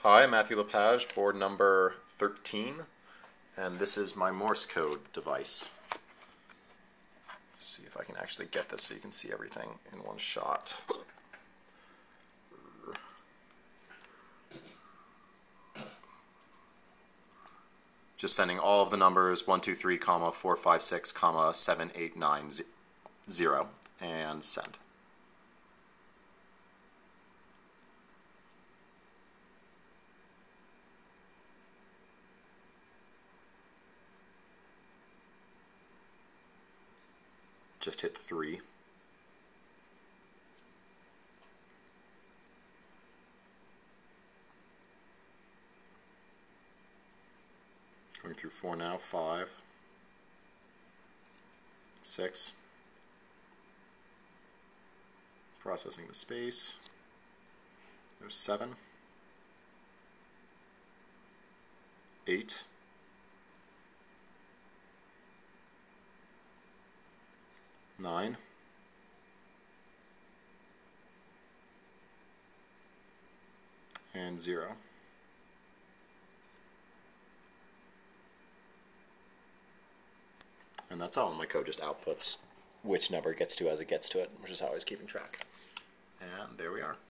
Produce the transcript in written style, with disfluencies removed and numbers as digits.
Hi, I'm Matthew Lepage, board number 13, and this is my Morse code device. Let's see if I can actually get this so you can see everything in one shot. Just sending all of the numbers 1, 2, 3, 4, 5, 6, 7, 8, 9, 0, and send. Just hit 3. Going through 4 now, 5, 6. Processing the space. There's 7, 8, 9, and 0. And that's all. My code just outputs which number it gets to as it gets to it, which is how I was keeping track. And there we are.